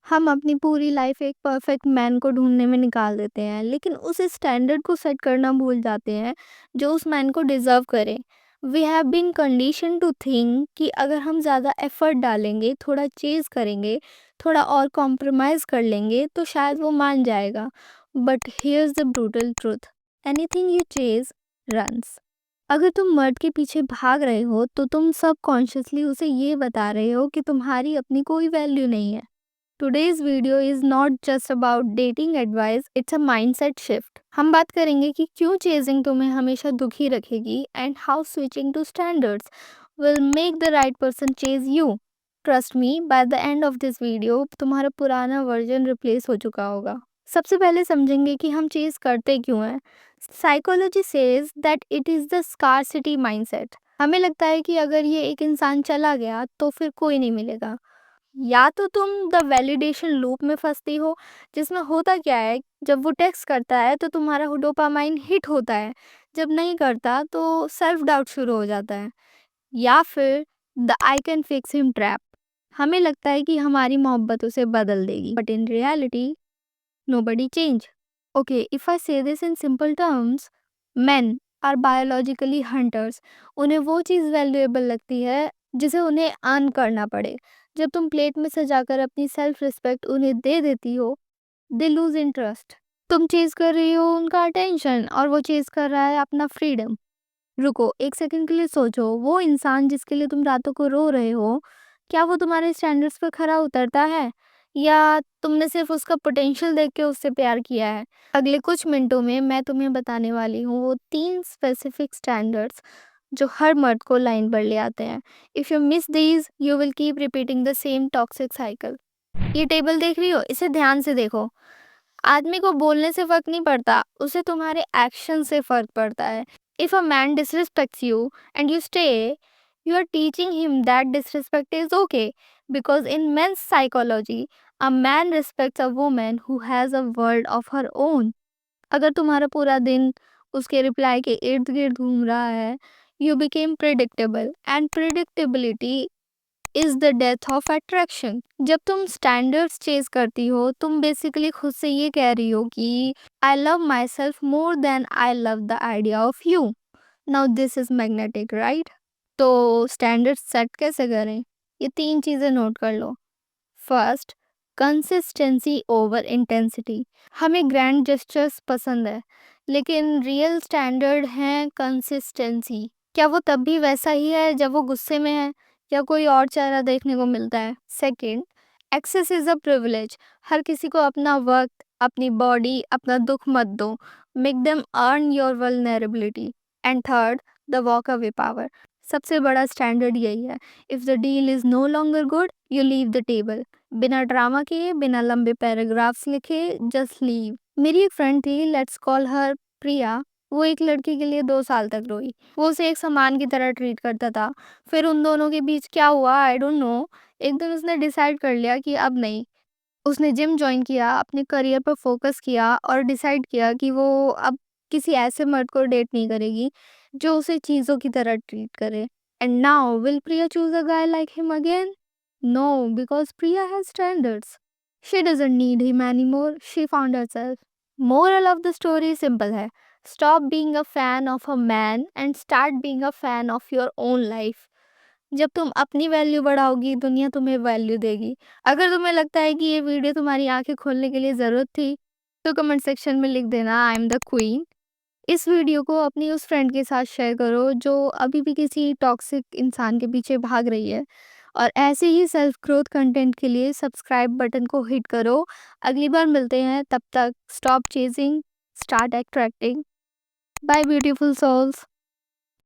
हम अपनी पूरी लाइफ एक परफेक्ट मैन को ढूँढने में निकाल देते हैं, लेकिन उस स्टैंडर्ड को सेट करना भूल जाते हैं, जो उस मैन को डिज़र्व करे। We have been condition to think कि अगर हम ज़्यादा एफर्ट डालेंगे, थोड़ा चेज़ करेंगे, थोड़ा और कॉम्प्रोमाइज़ कर लेंगे, तो शायद वो मान जाएगा। But here's the brutal truth, anything you chase runs. अगर तुम मर्द के पीछे भाग रहे हो, तो तुम सबकॉन्शियसली उसे ये बता रहे हो कि तुम्हारी अपनी कोई वैल्यू नहीं है। Today's video is not just about dating advice, it's a mindset shift. हम बात करेंगे कि क्यों चेजिंग तुम्हें हमेशा दुखी रखेगी and how switching to standards will make the right person chase you. Trust me, by the end of this video, तुम्हारा पुराना वर्जन रिप्लेस हो चुका होगा। सबसे पहले समझेंगे कि हम चेज करते क्यों हैं। Psychology says that it is the scarcity mindset. हमें लगता है कि अगर ये एक इंसान चला गया तो फिर कोई नहीं मिलेगा। या तो तुम द वैलिडेशन लूप में फंसती हो, जिसमें होता क्या है, जब वो टेक्स्ट करता है तो तुम्हारा डोपामाइन हिट होता है, जब नहीं करता तो सेल्फ डाउट शुरू हो जाता है। या फिर the I can fix him trap. हमें लगता है कि हमारी मोहब्बत उसे बदल देगी, but in reality nobody change. Okay, if I say this in simple terms, men are biologically hunters. उन्हें वो चीज़ वैल्यूएबल लगती है जिसे उन्हें अर्न करना पड़े। जब तुम प्लेट में सजाकर अपनी सेल्फ रिस्पेक्ट उन्हें दे देती हो, दे लूज इंटरेस्ट। तुम चेज कर रही हो उनका अटेंशन और वो चेज कर रहा है अपना फ्रीडम। रुको, एक सेकंड के लिए सोचो, वो इंसान जिसके लिए तुम रातों को रो रहे हो, क्या वो तुम्हारे स्टैंडर्ड्स पर खरा उतरता है, या तुमने सिर्फ उसका पोटेंशियल देख के उससे प्यार किया है? अगले कुछ मिनटों में मैं तुम्हें बताने वाली हूँ वो 3 स्पेसिफिक स्टैंडर्ड्स जो हर मर्द को लाइन पर ले आते हैं। If you miss these, you will keep repeating the same toxic cycle. ये टेबल देख रही हो? इसे ध्यान से देखो। आदमी को बोलने से फर्क नहीं पड़ता, उसे तुम्हारे एक्शन से फर्क पड़ता है। If a man disrespects you and you stay, you are teaching him that disrespect is okay, because in men's psychology a man respects a woman who has a world of her own. अगर तुम्हारा पूरा दिन उसके reply के इर्द गिर्द घूम रहा है, you became predictable, and predictability is the death of attraction. जब तुम स्टैंडर्ड्स चेज करती हो, तुम बेसिकली खुद से ये कह रही हो कि I love myself more than I love the idea of you. Now this is magnetic, right? तो स्टैंडर्ड्स सेट कैसे करें? ये 3 चीज़ें नोट कर लो। First, consistency over intensity. हमें ग्रैंड जेस्चर्स पसंद है, लेकिन रियल स्टैंडर्ड है कंसिस्टेंसी। क्या वो तब भी वैसा ही है जब वो गुस्से में है, या कोई और चेहरा देखने को मिलता है? Second, access is a privilege. हर किसी को अपना वक्त, अपनी बॉडी, अपना दुख मत दो। Make them earn your vulnerability. And third, the walk away power. सबसे बड़ा स्टैंडर्ड यही है, if the deal is no longer good, you leave the table. बिना ड्रामा किए, बिना लंबे पैराग्राफ्स लिखे, जस्ट लीव। मेरी एक फ्रेंड थी, लेट्स कॉल हर प्रिया। वो एक लड़की के लिए 2 साल तक रोई। वो उसे एक सामान की तरह ट्रीट करता था। फिर उन दोनों के बीच क्या हुआ, आई डोंट नो। एक दिन उसने डिसाइड कर लिया कि अब नहीं। उसने जिम जॉइन किया, अपने करियर पर फोकस किया और डिसाइड किया कि वो अब किसी ऐसे मर्द को डेट नहीं करेगी जो उसे चीज़ों की तरह ट्रीट करे। And now will Priya choose a guy like him again? No, because Priya has standards. She doesn't need him anymore. She found herself. Moral of the story is simple है. Stop being a fan of a man and start being a fan of your own life. जब तुम अपनी value बढ़ाओगी, दुनिया तुम्हें value देगी। अगर तुम्हें लगता है कि ये वीडियो तुम्हारी आंखें खोलने के लिए ज़रूरत थी, तो कमेंट सेक्शन में लिख देना आई एम द क्वीन। इस वीडियो को अपनी उस फ्रेंड के साथ शेयर करो जो अभी भी किसी टॉक्सिक इंसान के पीछे भाग रही है। और ऐसे ही सेल्फ ग्रोथ कंटेंट के लिए सब्सक्राइब बटन को हिट करो। अगली बार मिलते हैं, तब तक stop chasing, start attracting. Bye beautiful souls.